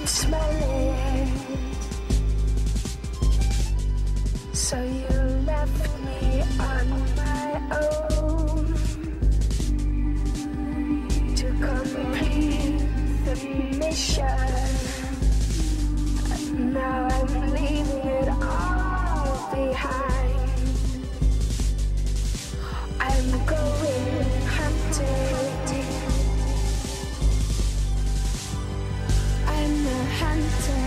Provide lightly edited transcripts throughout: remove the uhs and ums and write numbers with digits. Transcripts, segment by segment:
Smell it. So you left me on my own to complete the mission. Now I'm leaving it all behind. I'm going hunting. I'm a hunter.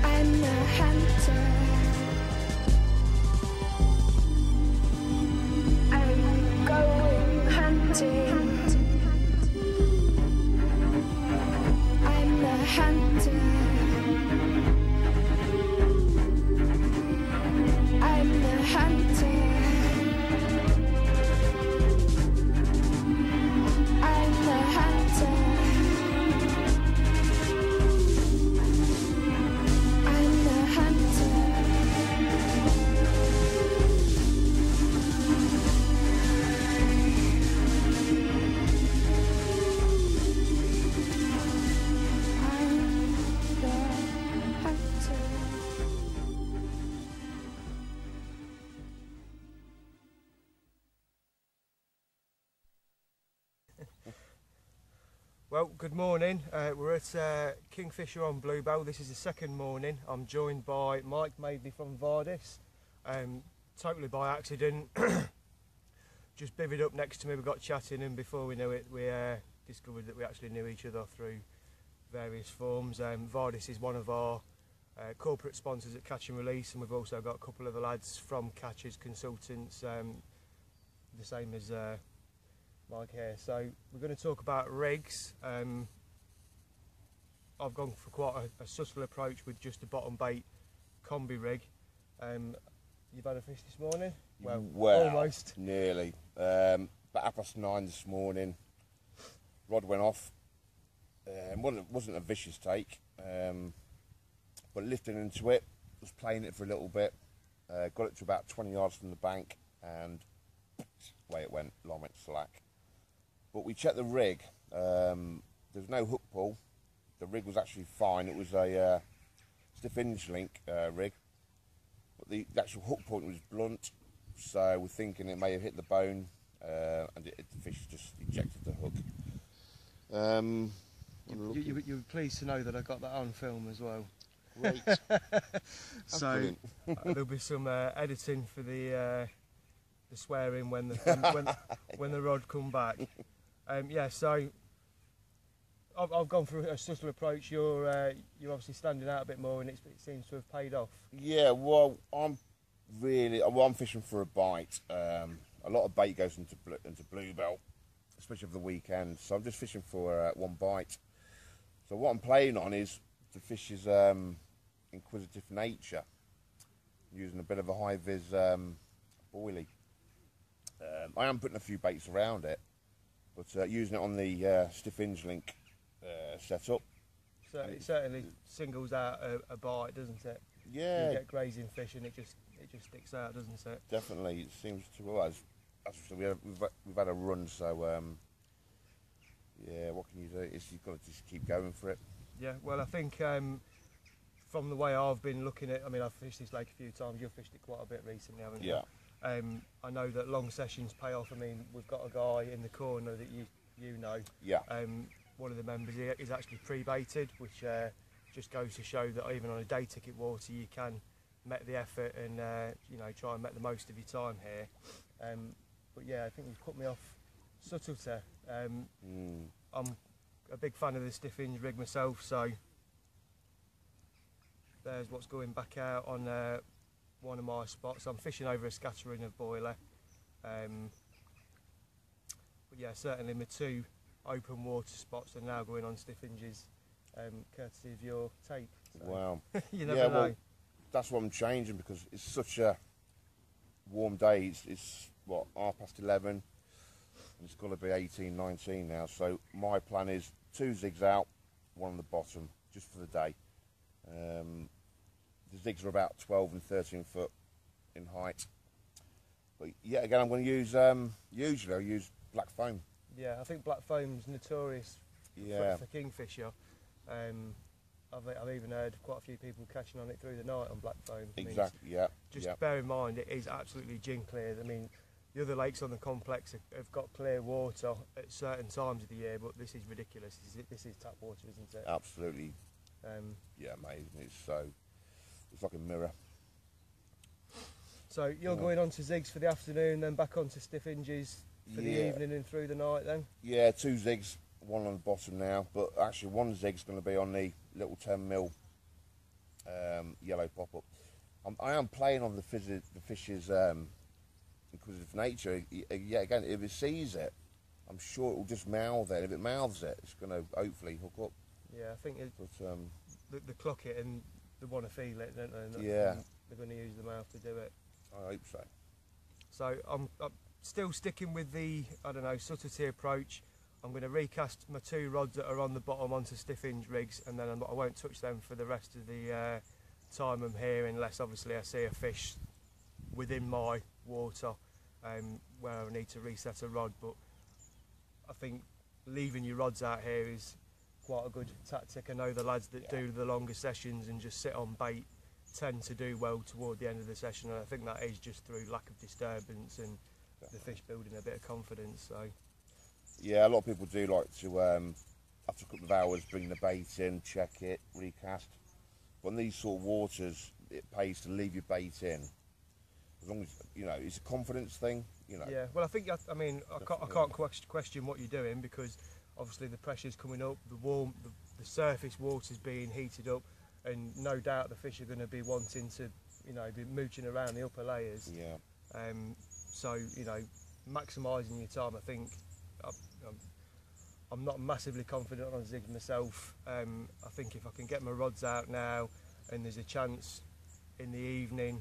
I'm a hunter. I'm going hunting. I'm a hunter. I'm a hunter. I'm a hunter. I'm a hunter. Well, good morning. We're at Kingfisher on Bluebell. This is the second morning. I'm joined by Mike M from Vardis. Totally by accident. Just bivvied up next to me, we got chatting, and before we knew it, we discovered that we actually knew each other through various forms. Vardis is one of our corporate sponsors at Catch and Release, and we've also got a couple of the lads from Catchers, consultants, the same as Mike here. So we're going to talk about rigs. I've gone for quite a subtle approach with just a bottom bait combi rig. You've had a fish this morning? Well, almost. Nearly. About 9:30 this morning, rod went off. Wasn't a vicious take, but lifting into it, was playing it for a little bit, got it to about 20 yards from the bank, and away it went, line went slack. But we checked the rig, there's no hook pull, the rig was actually fine. It was a stiff hinge link rig, but the actual hook point was blunt, so we're thinking it may have hit the bone, and the fish just ejected the hook. You were pleased to know that I got that on film as well. Great. So there'll be some editing for the swearing when the rod come back. Yeah, so I've gone for a subtle approach. You're obviously standing out a bit more, and it seems to have paid off. Yeah, well, I'm fishing for a bite. A lot of bait goes into Bluebell, especially for the weekend. So I'm just fishing for one bite. So what I'm playing on is the fish's inquisitive nature, using a bit of a high vis boilie. I am putting a few baits around it, but using it on the stiff hinge link setup. So it certainly singles out a bite, doesn't it? Yeah. You get grazing fish, and it just sticks out, doesn't it? Definitely, it seems to. Well, as we've had a run, so yeah. What can you do? You've got to just keep going for it. Yeah. Well, I think from the way I've been looking at, I mean, I've fished this lake a few times. You've fished it quite a bit recently, haven't you? Yeah. I know that long sessions pay off. I mean, we've got a guy in the corner that you know. Yeah. One of the members is actually pre-baited, which just goes to show that even on a day ticket water, you can make the effort and try and make the most of your time here. But yeah, I think you've put me off subtlety. I'm a big fan of the stiff hinge rig myself, so there's what's going back out on one of my spots. I'm fishing over a scattering of boiler, but yeah, certainly my two open water spots are now going on stiff hinges, courtesy of your tape. So. Wow. You never know. Well, that's what I'm changing, because it's such a warm day. It's what, 11:30, and it's got to be 18, 19 now. So my plan is 2 zigs out, one on the bottom, just for the day. The zigs are about 12 and 13 foot in height. But yeah, again, I'm going to use, usually I use black foam. Yeah, I think black foam's notorious for kingfisher. I've even heard quite a few people catching on it through the night on black foam. Exactly, yeah. Just bear in mind, it is absolutely gin clear. I mean, the other lakes on the complex have got clear water at certain times of the year, but this is ridiculous. This is tap water, isn't it? Absolutely. Yeah, amazing. It's like a mirror. So you're going on to zigs for the afternoon, then back on to stiff hinges for the evening and through the night then? Yeah, 2 zigs, one on the bottom now, but actually one zig's going to be on the little 10mm yellow pop-up. I am playing on the fish's inquisitive nature. Yeah, again, if it sees it, I'm sure it will just mouth it. If it mouths it, it's going to hopefully hook up. Yeah, I think they clock it and they want to feel it, don't they? Yeah. They're going to use the mouth to do it. I hope so. So I'm still sticking with the, I don't know, subtlety approach. I'm going to recast my 2 rods that are on the bottom onto stiff hinge rigs, and then I won't touch them for the rest of the time I'm here, unless obviously I see a fish within my water where I need to reset a rod. But I think leaving your rods out here is quite a good tactic. I know the lads that do the longer sessions and just sit on bait tend to do well toward the end of the session, and I think that is just through lack of disturbance and the fish building a bit of confidence. So yeah, a lot of people do like to after a couple of hours bring the bait in, check it, recast. But on these sort of waters, it pays to leave your bait in, as long as it's a confidence thing. Yeah, well, I think I can't question what you're doing, because obviously the pressure's coming up, the surface water's being heated up, and no doubt the fish are going to be wanting to be mooching around the upper layers. Yeah. So maximising your time. I think I'm not massively confident on zigs myself. I think if I can get my rods out now, and there's a chance in the evening,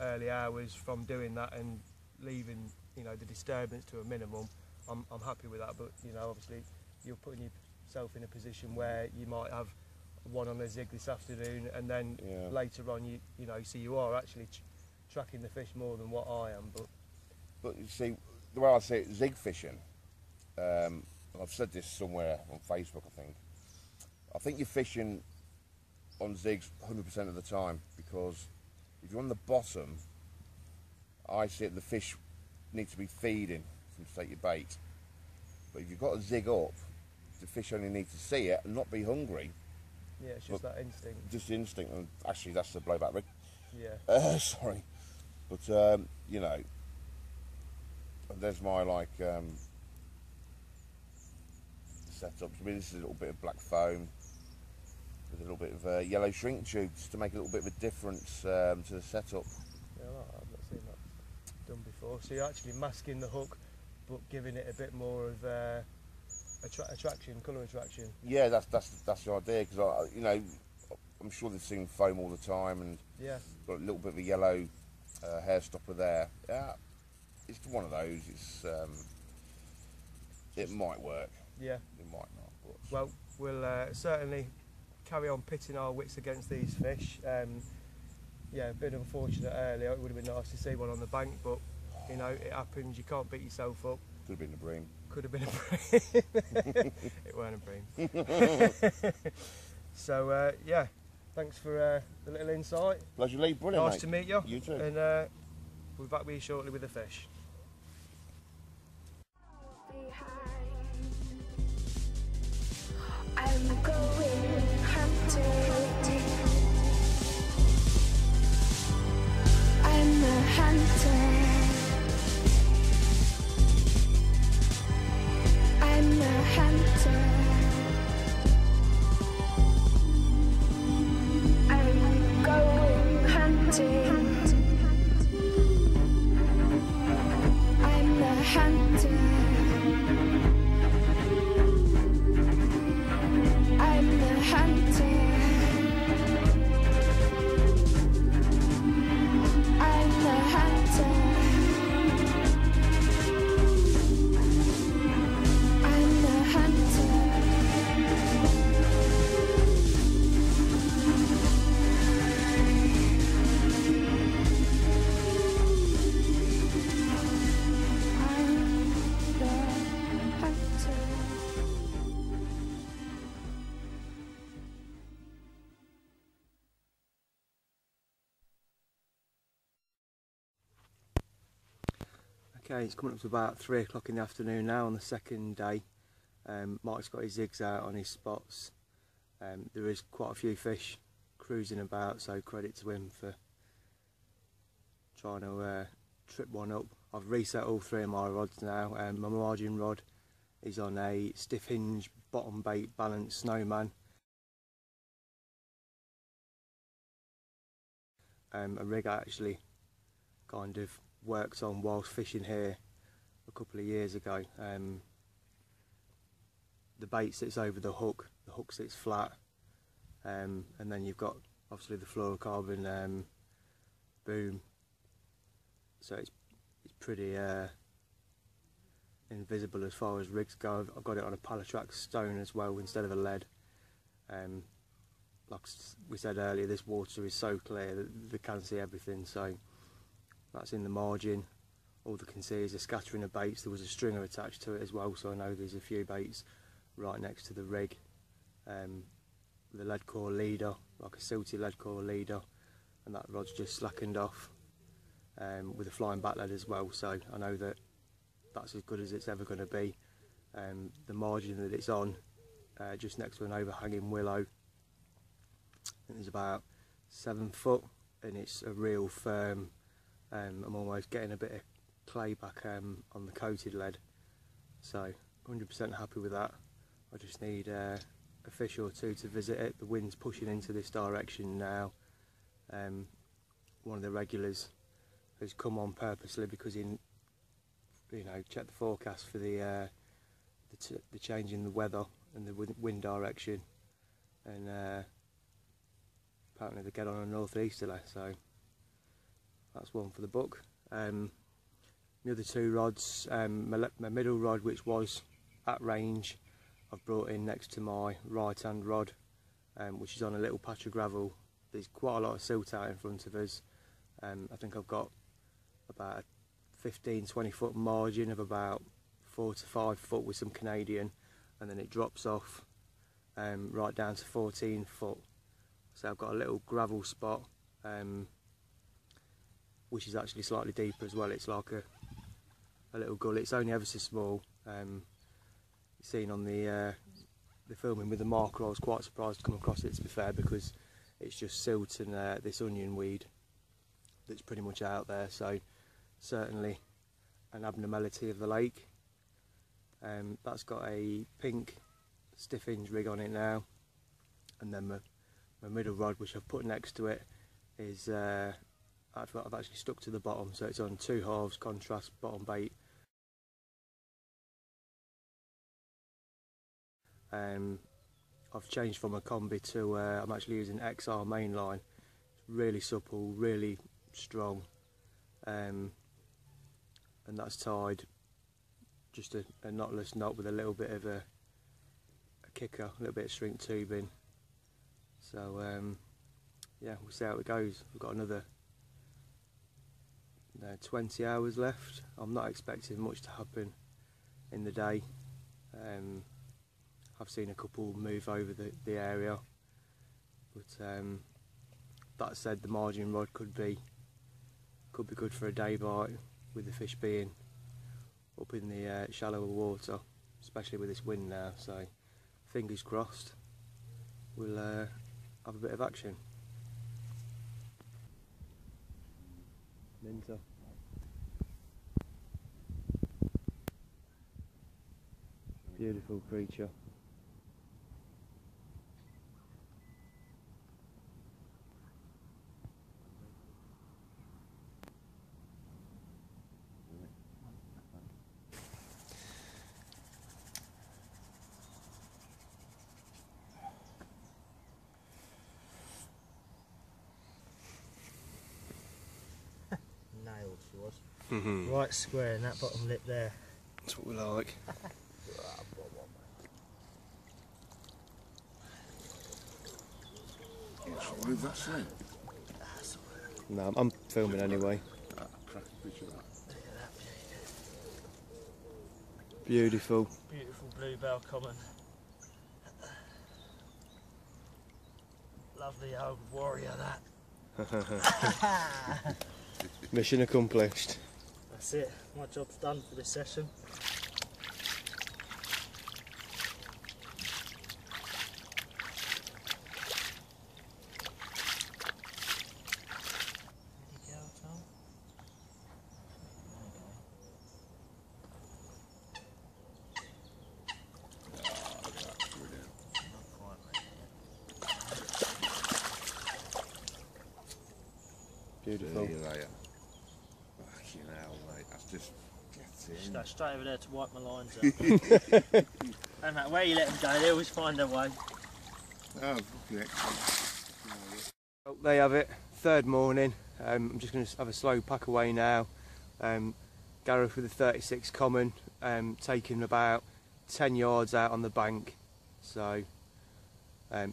early hours, from doing that and leaving the disturbance to a minimum, I'm happy with that. But obviously you're putting yourself in a position where you might have one on a zig this afternoon, and then later on so you are actually tracking the fish more than what I am. But you see, the way I see it, zig fishing, I've said this somewhere on Facebook, I think you're fishing on zigs 100% of the time, because if you're on the bottom, I see it, the fish need to be feeding to take your bait. But if you've got a zig up, the fish only need to see it and not be hungry. Yeah, it's just that instinct. Just instinct, and actually that's the blowback rig. Yeah. Sorry. But, there's my, setup. I mean, this is a little bit of black foam with a little bit of yellow shrink tube, just to make a little bit of a difference to the setup. Yeah, I've not seen that done before. So you're actually masking the hook, but giving it a bit more of attraction, colour attraction. Yeah, that's the idea, because I'm sure they've seen foam all the time, and got a little bit of a yellow hair stopper there. Yeah, it's one of those. It's it might work. Yeah, it might not. But well, we'll certainly carry on pitting our wits against these fish. Yeah, a bit unfortunate earlier. It would have been nice to see one on the bank, but it happens. You can't beat yourself up. Could have been a bream. Could have been a bream. It weren't a bream. So yeah, thanks for the little insight. Pleasure, Lee. Brilliant. Nice to meet you. You too. And we'll be back with you shortly with the fish. I'm going hunting. I'm a hunter. I'm a hunter. I'm going hunting. I'm a hunter. Okay, it's coming up to about 3 o'clock in the afternoon now on the second day. Mike's got his zigs out on his spots. There is quite a few fish cruising about, so credit to him for trying to trip one up. I've reset all 3 of my rods now. My margin rod is on a stiff hinge bottom bait balanced snowman. A rig I actually kind of worked on whilst fishing here a couple of years ago. The bait sits over the hook sits flat, and then you've got obviously the fluorocarbon boom, so it's pretty invisible as far as rigs go. I've got it on a Palatrax stone as well instead of a lead. Like we said earlier, this water is so clear that they can see everything, so that's in the margin. All they can see is a scattering of baits. There was a stringer attached to it as well, so I know there's a few baits right next to the rig. The lead core leader, like a silty lead core leader, and that rod's just slackened off with a flying back lead as well, so I know that that's as good as it's ever going to be. The margin that it's on, just next to an overhanging willow, I think there's about 7 foot, and it's a real firm. I'm almost getting a bit of clay back on the coated lead, so 100% happy with that. I just need a fish or two to visit it. The wind's pushing into this direction now. One of the regulars has come on purposely because he, checked the forecast for the change in the weather and the wind direction, and apparently they get on a northeasterly, so that's one for the book. The other 2 rods, my middle rod, which was at range, I've brought in next to my right hand rod, which is on a little patch of gravel. There's quite a lot of silt out in front of us. I think I've got about a 15-20 foot margin of about 4 to 5 foot with some Canadian, and then it drops off right down to 14 foot. So I've got a little gravel spot, which is actually slightly deeper as well. It's like a little gully. It's only ever so small. Seen on the filming with the marker, I was quite surprised to come across it, to be fair, because it's just silt and this onion weed that's pretty much out there, so certainly an abnormality of the lake. That's got a pink stiff hinge rig on it now, and then my middle rod, which I've put next to it, is I've actually stuck to the bottom, so it's on 2 halves contrast bottom bait. I've changed from a combi to I'm actually using XR mainline. It's really supple, really strong, and that's tied just a knotless knot with a little bit of a kicker, a little bit of shrink tubing. So yeah, we'll see how it goes. We've got another 20 hours left. I'm not expecting much to happen in the day. I've seen a couple move over the area, but that said, the margin rod could be good for a day bite, with the fish being up in the shallower water, especially with this wind now. So fingers crossed, we'll have a bit of action. Minter. Beautiful creature. Nailed she was. Right square in that bottom lip there. That's what we like. Move that thing. No, I'm filming anyway. Crack a picture of that. Beautiful. Beautiful bluebell common. Lovely old warrior that. Mission accomplished. That's it. My job's done for this session. Beautiful. See you later. Fucking hell, mate. That's just gets Just in. go straight over there to wipe my lines out. No matter where you let them go, they always find their way. Oh, fucking excellent. Well, there you have it. Third morning. I'm just going to have a slow pack away now. Gareth with the 36 common, taking about 10 yards out on the bank. So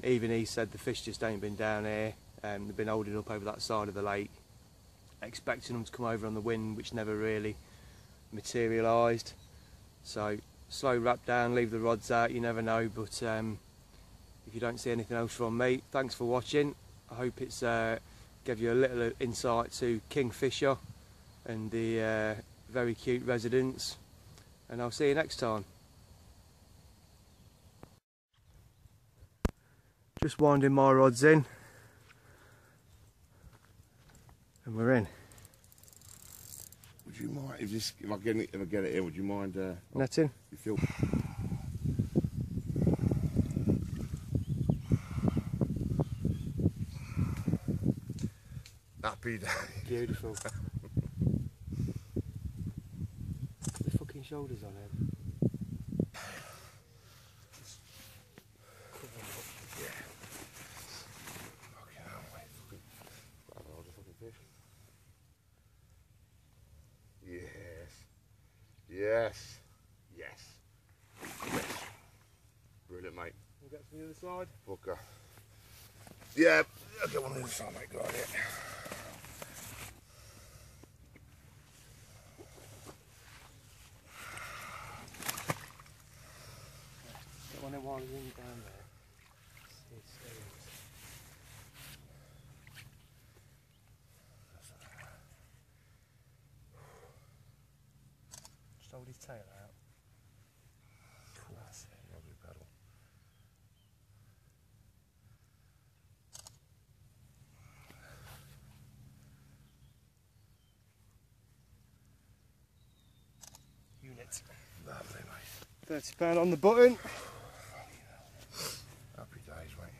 even he said the fish just ain't been down here. They've been holding up over that side of the lake, expecting them to come over on the wind, which never really materialised. So slow wrap down, leave the rods out, you never know. But if you don't see anything else from me, thanks for watching. I hope it's gave you a little insight to Kingfisher and the very cute residents, and I'll see you next time. Just winding my rods in, and we're in. Would you mind if I get it in? Would you mind? Netting. You feel? Happy day. Beautiful. The fucking shoulders on him. Fucking hell, mate. Grab another fucking fish. Yes. Yes. Yes. Yes. Brilliant, mate. You get to the other side? Booker. Yeah, I'll get one on the other side, mate. Go on, yeah. Get one in while he's in down there. Just hold his tail out. Cool. That's it. Lovely paddle. Unit. Lovely, mate. £30 on the button. Happy days, mate.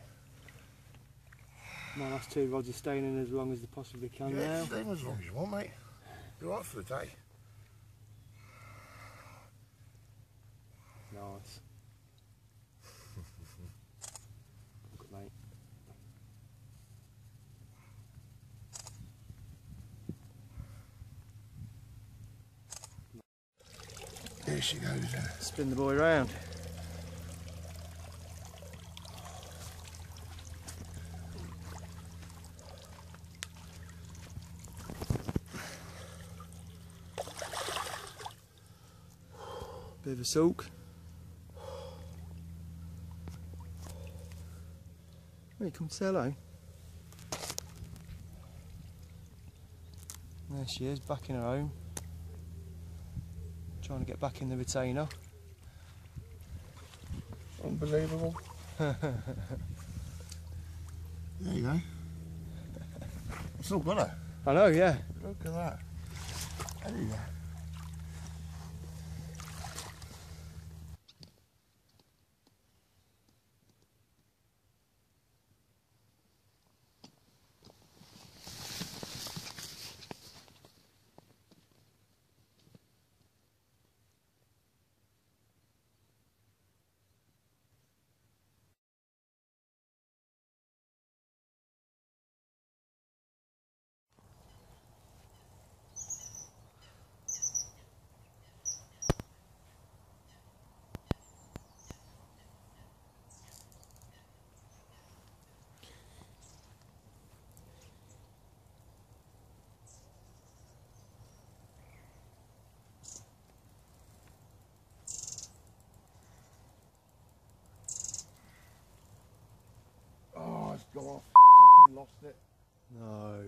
My last two rods are staying in as long as they possibly can Yeah, now. stay in as long as you want, mate. You're right for the day. Nice. Good, mate. There she goes then. Spin the boy round. Bit of a soak. Hey, come say hello. There she is, back in her home. Trying to get back in the retainer. Unbelievable. There you go. It's all got her. I know, yeah. Look at that. There you go. Oh, it's gone off. Fucking lost it. No.